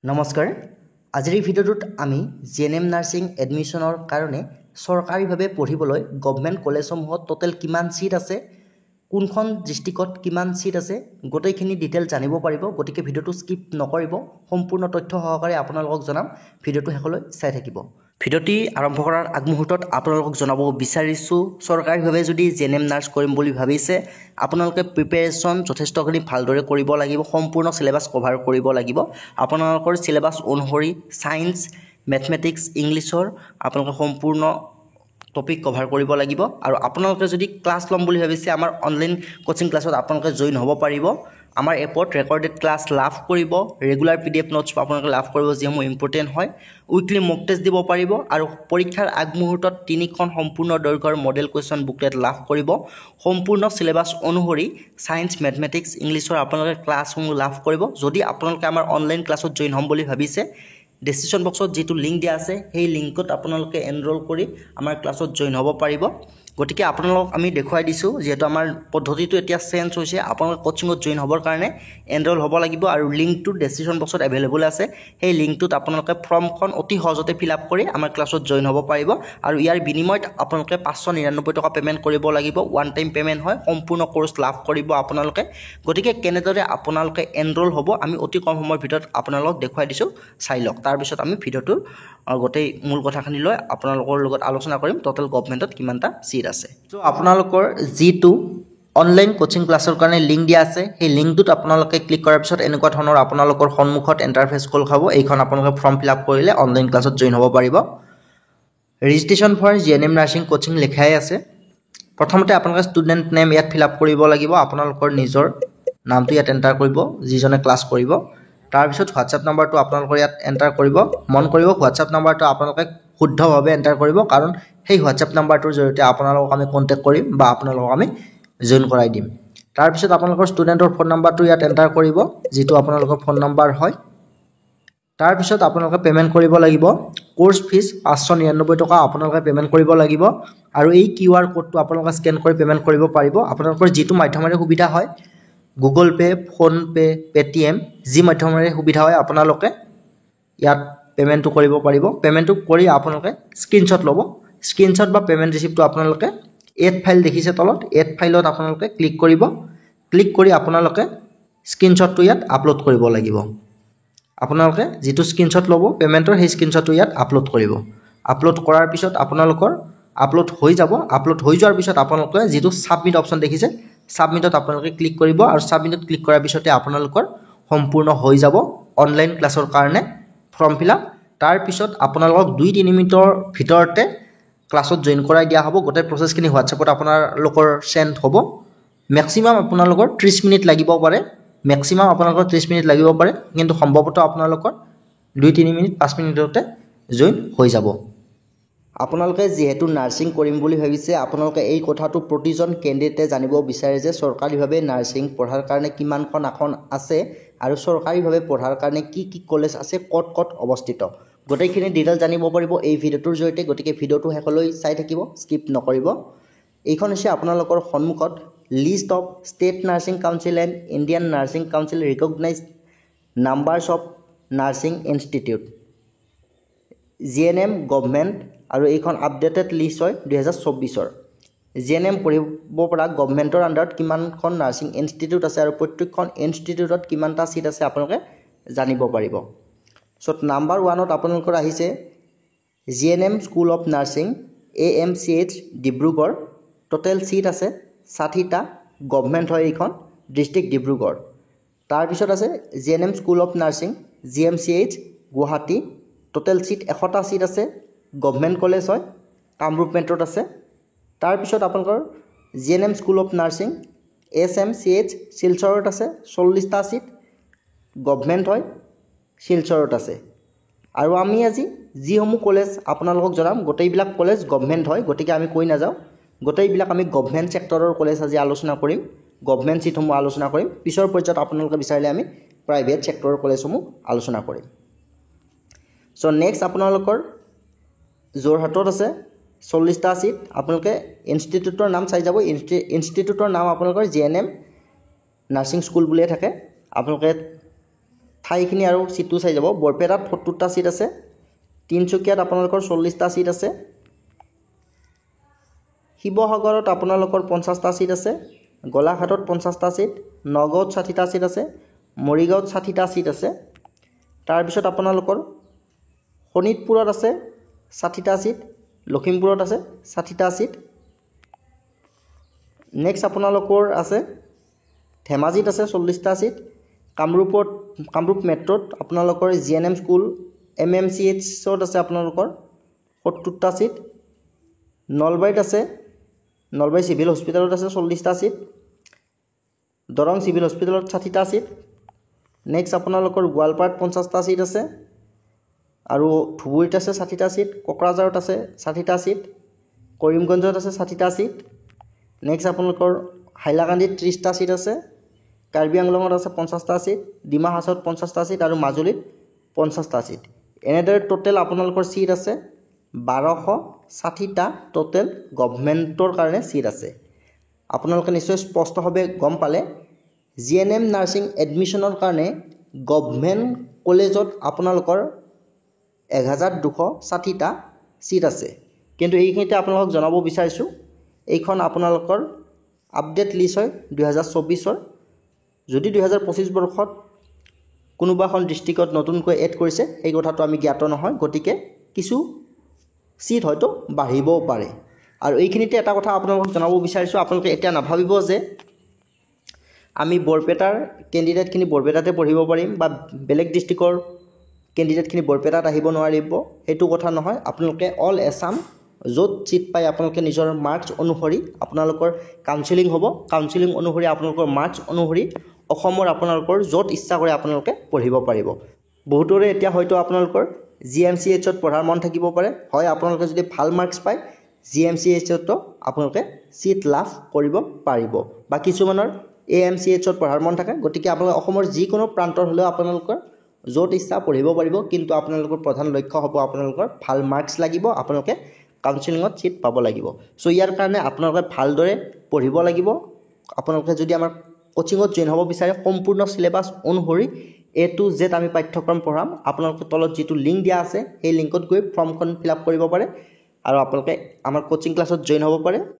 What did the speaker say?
নমস্কাৰ আজিৰ ভিডিঅ'টোত আমি জিএনএম নাৰ্ছিং এডমিশ্যনৰ কাৰণে চৰকাৰীভাৱে পঢ়িবলৈ গভৰ্ণমেণ্ট কলেজসমূহত টোটেল কিমান সিট আছে কোনখন ডিস্ট্ৰিক্টত কিমান সিট আছে গোটেইখিনি ডিটেইল জানিব পাৰিব গতিকে ভিডিঅ'টো স্কিপ নকৰিব সম্পূৰ্ণ তথ্য সহকাৰে আপোনালোকক জনাম ভিডিঅ'টো শেষলৈ চাই থাকিব ভিডিঅ'টি আৰম্ভ কৰাৰ আগমুহূৰ্তত আপোনালোকক জনাব বিচাৰিছোঁ চৰকাৰীভাৱে যদি জিএনএম নাৰ্ছ কৰিম বুলি ভাবিছে আপোনালোকে প্ৰিপাৰেচন যথেষ্টখিনি ভালদৰে কৰিব লাগিব সম্পূৰ্ণ সিলেবাস কভাৰ কৰিব লাগিব আপোনালোকৰ সিলেবাস অনুসৰি সায়েন্স ম্যাথমেটিক্স ইংলিছৰ আপোনালোকে সম্পূৰ্ণ টপিক কভাৰ কৰিব লাগিব আৰু আপোনালোকে যদি ক্লাছ লম বুলি ভাবিছে আমাৰ অনলাইন কোচিং ক্লাছত আপোনালোকে জয়েন হ'ব পাৰিব আমাৰ এপত ৰেকৰ্ডেড ক্লাছ লাভ কৰিব ৰেগুলাৰ পিডিএফ নোটছ আপোনালোকে লাভ কৰিব যিসমূহ ইম্পৰ্টেণ্ট হয় উইকলি মক টেষ্ট দিব পাৰিব আৰু পৰীক্ষাৰ আগমুহূৰ্তত তিনিখন সম্পূৰ্ণ দৈৰ্ঘ্যৰ মডেল কুৱেশ্যন বুকলেট লাভ কৰিব সম্পূৰ্ণ সিলেবাস অনুসৰি সায়েন্স ম্যাথমেটিক্স ইংলিছৰ আপোনালোকে ক্লাছসমূহ লাভ কৰিব যদি আপোনালোকে আমাৰ অনলাইন ক্লাছত জয়েন হ'ম বুলি ভাবিছে ডেসক্ৰিপশ্যন বক্সত যেটো লিংক দিয়া আছে সেই লিংকত আপোনালোকে এনৰোল কৰি আমাৰ ক্লাছত জয়েন হ'ব পাৰিব গতিকে আপোনালোক আমি দেখুৱাই দিছো যেটো আমাৰ পদ্ধতিটো এতিয়া চেঞ্জ হৈছে আপোনালোক কোচিংত জয়েন হ'বৰ কাৰণে এনৰোল হ'ব লাগিব আৰু লিংকটো ডেসক্ৰিপশ্যন বক্সত अवेलेबल আছে সেই লিংকটোত আপোনালোকে ফৰ্মখন অতি সহজতে ফিল আপ কৰি আমাৰ ক্লাছত জয়েন হ'ব পাৰিব আৰু ইয়াৰ বিনিময়ত আপোনালোকে 599 টকা পেমেন্ট কৰিব লাগিব ওৱান টাইম পেমেন্ট হয় সম্পূৰ্ণ কোৰ্স লাভ কৰিব আপোনালোকে গতিকে কেনেদৰে আপোনালোকে এনৰোল হ'ব আমি অতি কম সময়ৰ ভিতৰত আপোনালোকক দেখুৱাই দিছো চাই লওক তাৰ পিছত আমি ভিডিঅ'টোৰ গোটেই মূল কথাখিনি লৈ আপোনালোকৰ লগত আলোচনা কৰিম টোটাল গভৰ্ণমেণ্টত কিমানটা সিট আছে সো আপোনালোকৰ যেটো অনলাইন কোচিং ক্লাছৰ কাৰণে লিংক দিয়া আছে সেই লিংকটোত আপোনালোকে ক্লিক কৰাৰ পিছত এনেকুৱা ধৰণৰ আপোনালোকৰ সন্মুখত ইন্টাৰফেস খোল খাব এইখন আপোনালোকে ফৰ্ম ফিল আপ কৰিলে অনলাইন ক্লাছত জয়েন হ'ব পাৰিব registration for GNM nursing coaching লিখাই আছে প্ৰথমতে আপোনালোকে ষ্টুডেন্ট নেম ইয়াত ফিল আপ কৰিব লাগিব আপোনালোকৰ নিজৰ নামটো ইয়াত এন্টাৰ কৰিব যিজনে ক্লাছ কৰিব তাৰ পিছত WhatsApp নাম্বাৰটো আপোনালোকৰ ইয়াত এন্টাৰ কৰিব মন কৰিব WhatsApp নাম্বাৰটো আপোনালোকে শুদ্ধভাৱে এন্টাৰ কৰিব কাৰণ সেই WhatsApp নাম্বাৰটোৰ জৰিয়তে আপোনালোকক আমি কন্টাক্ট কৰিম বা আপোনালোকক আমি জয়েন কৰাই দিম তাৰ পিছত আপোনালোকৰ ষ্টুডেন্টৰ ফোন নাম্বাৰটো ইয়াত এন্টাৰ কৰিব যেটো আপোনালোকৰ ফোন নাম্বাৰ হয় তাৰ পিছত আপোনালোকে পেমেন্ট কৰিব লাগিব কোৰ্স ফিস 599 টকা আপোনালোকে পেমেন্ট কৰিব লাগিব আৰু এই কিউআৰ কোডটো আপোনালোকে স্ক্যান কৰি পেমেন্ট কৰিব পাৰিব আপোনালোকৰ যেটো মাধ্যমেৰে সুবিধা হয় Google pay phone pay Paytm যি মাধ্যমেৰে সুবিধা হয় আপোনালোকে ইয়াত পেমেন্টটো কৰিব পাৰিব পেমেন্টটো কৰি আপোনালোকে স্ক্ৰিনশ্বট ল'ব স্ক্ৰিনশ্বট বা পেমেন্ট ৰিসিপ্টটো আপোনালোকে এড ফাইল দেখিছে তলত এড ফাইলত আপোনালোকে ক্লিক কৰিব ক্লিক কৰি আপোনালোকে স্ক্ৰিনশ্বটটো ইয়াত আপলোড কৰিব লাগিব আপোনালোকে যেটো স্ক্ৰিনশ্বট ল'ব পেমেন্টৰ সেই স্ক্ৰিনশ্বটটো ইয়াত আপলোড কৰিব আপলোড কৰাৰ পিছত আপোনালোকৰ আপলোড হৈ যাব আপলোড হৈ যোৱাৰ পিছত আপোনালোকে যেটো সাবমিট অপচন দেখিছে সাবমিটত আপোনালোকে ক্লিক কৰিব আৰু সাবমিটত ক্লিক কৰাৰ পিছতে আপোনালোকৰ সম্পূৰ্ণ হৈ যাব অনলাইন ক্লাছৰ কাৰণে ফৰ্ম ফিল আপ তাৰ পিছত আপোনালোকক 2-3 মিনিটৰ ভিতৰতে ক্লাছত জয়েন কৰাই দিয়া হ'ব গোটেই প্ৰসেছখিনি WhatsAppত আপোনালোকৰ সেন্ড হ'ব ম্যাক্সিমাম আপোনালোকৰ 30 মিনিট লাগিব পাৰে ম্যাক্সিমাম আপোনালোকৰ 30 মিনিট লাগিব পাৰে কিন্তু সম্ভৱতঃ আপোনালোকৰ 2-3 মিনিট 5 মিনিটতে জয়েন হৈ যাব আপোনালোকে যেহেতু নাৰ্ছিং কৰিম বুলি ভাবিছে আপোনালোকে এই কথাটো প্ৰতিজন ক্যান্ডিডেটে জানিব বিচাৰে যে চৰকাৰীভাৱে নাৰ্ছিং পঢ়াৰ কাৰণে কিমানখন আসন আছে আৰু চৰকাৰীভাৱে পঢ়াৰ কাৰণে কি কি কলেজ আছে কত অৱস্থিত গোটেইখিনি ডিটেইল জানিব পাৰিব এই ভিডিঅ'টোৰ জৰিয়তে গতিকে ভিডিঅ'টো শেষলৈ চাই থাকিব স্কিপ নকৰিব এইখন হৈছে আপোনালোকৰ সন্মুখত list of state nursing council and Indian nursing council recognised numbers of nursing institute GNM government আৰু এইখন আপডেটেড লিষ্ট হয় 2024 জিএনএম পঢ়িব পৰা গভৰ্ণমেণ্টৰ আন্ডাৰত কিমানখন নাৰ্ছিং ইনষ্টিটিউট আছে আৰু প্ৰত্যেকখন ইনষ্টিটিউটত কিমানটা সিট আছে আপোনালোকে জানিব পাৰিব সো নাম্বাৰ 1ত আপোনালোকৰ আহিছে GNM school of nursing AMCH Dibrugarh total seat আছে 60টা গভৰ্ণমেণ্ট হয় এইখন ডিস্ট্ৰিক্ট ডিব্ৰুগড় তাৰ পিছত আছে GNM school of nursing GMCH Guwahati total seat 100টা সিট আছে গভৰ্ণমেণ্ট কলেজ হয় কামৰূপ মেট্ৰত আছে তাৰ পিছত আপোনালোকৰ GNM school of nursing SMCH শিলচৰত আছে 40টা সিট গভৰ্ণমেণ্ট হয় শিলচৰত আছে আৰু আমি আজি যিসমূহ কলেজ আপোনালোকক জনাম গোটেইবিলাক কলেজ গভৰ্ণমেণ্ট হয় গতিকে আমি কৈ নাযাও গোটেইবিলাক আমি গভৰ্ণমেণ্ট সেক্টৰৰ কলেজ আজি আলোচনা কৰিম গভৰ্ণমেণ্ট সিটসমূহ আলোচনা কৰিম পিছৰ পৰ্যায়ত আপোনালোকে বিচাৰিলে আমি প্ৰাইভেট সেক্টৰৰ কলেজসমূহ আলোচনা কৰিম সো নেক্সট আপোনালোকৰ যোৰহাটত আছে 40টা সিট আপোনালোকে ইনষ্টিটিউটৰ নাম চাই যাব ইনষ্টিটিউটৰ নাম আপোনালোকৰ জিএনএম নাৰ্ছিং স্কুল বুলিয়ে থাকে আপোনালোকে ঠাইখিনি আৰু চিটটো চাই যাব। বৰপেটাত 70টা চিট আছে, তিনিচুকীয়াত আপোনালোকৰ 40টা চিট আছে, শিৱসাগৰত আপোনালোকৰ 50টা চিট আছে, গোলাঘাটত 50টা চিট, নগাঁৱত 60টা চিট আছে, মৰিগাঁৱত 60টা চিট আছে। তাৰপিছত আপোনালোকৰ শোণিতপুৰত আছে 60টা চিট, লখিমপুৰত আছে 60টা চিট। নেক্সট আপোনালোকৰ আছে ধেমাজিত আছে 40টা চিট, কামৰূপ মেট্ৰ'ত আপোনালোকৰ GNM স্কুল MMCHত আছে আপোনালোকৰ 70টা চিট, নলবাৰীত আছে, নলবাৰী চিভিল হস্পিটেলত আছে 40টা চিট, দৰং চিভিল হস্পিটেলত 60টা চিট। নেক্সট আপোনালোকৰ গোৱালপাৰাত 50টা চিট আছে আৰু ধুবুৰীত আছে 60টা চিট, কোকৰাঝাৰত আছে 60টা চিট, কৰিমগঞ্জত আছে 60টা চিট। নেক্সট আপোনালোকৰ হাইলাকান্দিত 30টা চিট আছে, কাৰ্বি আংলঙত আছে 50টা চিট, ডিমা হাছাওত 50টা চিট আৰু মাজুলীত 50টা চিট। এনেদৰে টোটেল আপোনালোকৰ চিট আছে 1260টা টোটেল গভৰ্ণমেণ্টৰ কাৰণে চিট আছে। আপোনালোকে নিশ্চয় স্পষ্টভাৱে গম পালে GNM নাৰ্ছিং এডমিশ্যনৰ কাৰণে গভৰ্ণমেণ্ট কলেজত আপোনালোকৰ 1260টা চিট আছে। কিন্তু এইখিনিতে আপোনালোকক জনাব বিচাৰিছোঁ এইখন আপোনালোকৰ আপডেট লিষ্ট হয় 2024-ৰ। যদি 2025 বৰ্ষত কোনোবা এখন ডিষ্ট্ৰিক্টত নতুনকৈ এড কৰিছে এই কথাটো আমি জ্ঞাত নহয়, গতিকে কিছু চিট হয়তো বাঢ়িবও পাৰে। আৰু এইখিনিতে এটা কথা আপোনালোকক জনাব বিচাৰিছোঁ, আপোনালোকে এতিয়া নাভাবিব যে আমি বৰপেটাৰ কেণ্ডিডেটখিনি বৰপেটাতে পঢ়িব পাৰিম বা বেলেগ ডিষ্ট্ৰিক্টৰ কেণ্ডিডেটখিনি বৰপেটাত আহিব নোৱাৰিব, সেইটো কথা নহয়। আপোনালোকে অল এছাম য'ত চিট পায় আপোনালোকে নিজৰ মাৰ্কছ অনুসৰি আপোনালোকৰ কাউন্সিলিং হ'ব, কাউন্সিলিং অনুসৰি আপোনালোকৰ মাৰ্কছ অনুসৰি অসমৰ আপোনালোকৰ য'ত ইচ্ছা কৰে আপোনালোকে পঢ়িব পাৰিব। বহুতৰে এতিয়া হয়তো আপোনালোকৰ GMCHত পঢ়াৰ মন থাকিব পাৰে, হয় আপোনালোকে যদি ভাল মাৰ্কছ পায় GMCHতো আপোনালোকে চিট লাভ কৰিব পাৰিব, বা কিছুমানৰ AMCHত পঢ়াৰ মন থাকে, গতিকে আপোনালোকে অসমৰ যিকোনো প্ৰান্তৰ হ'লেও আপোনালোকৰ য'ত ইচ্ছা পঢ়িব পাৰিব। কিন্তু আপোনালোকৰ প্ৰধান লক্ষ্য হ'ব আপোনালোকৰ ভাল মাৰ্কছ লাগিব, আপোনালোকে কাউন্সিলিঙত চিট পাব লাগিব। চ' ইয়াৰ কাৰণে আপোনালোকে ভালদৰে পঢ়িব লাগিব। আপোনালোকে যদি আমাৰ কোচিঙত জইন হ'ব বিচাৰে সম্পূৰ্ণ চিলেবাছ অনুসৰি A to Z আমি পাঠ্যক্ৰম পঢ়াম। আপোনালোকে তলত যিটো লিংক দিয়া আছে সেই লিংকত গৈ ফৰ্মখন ফিল আপ কৰিব পাৰে আৰু আপোনালোকে আমাৰ কোচিং ক্লাছত জইন হ'ব পাৰে।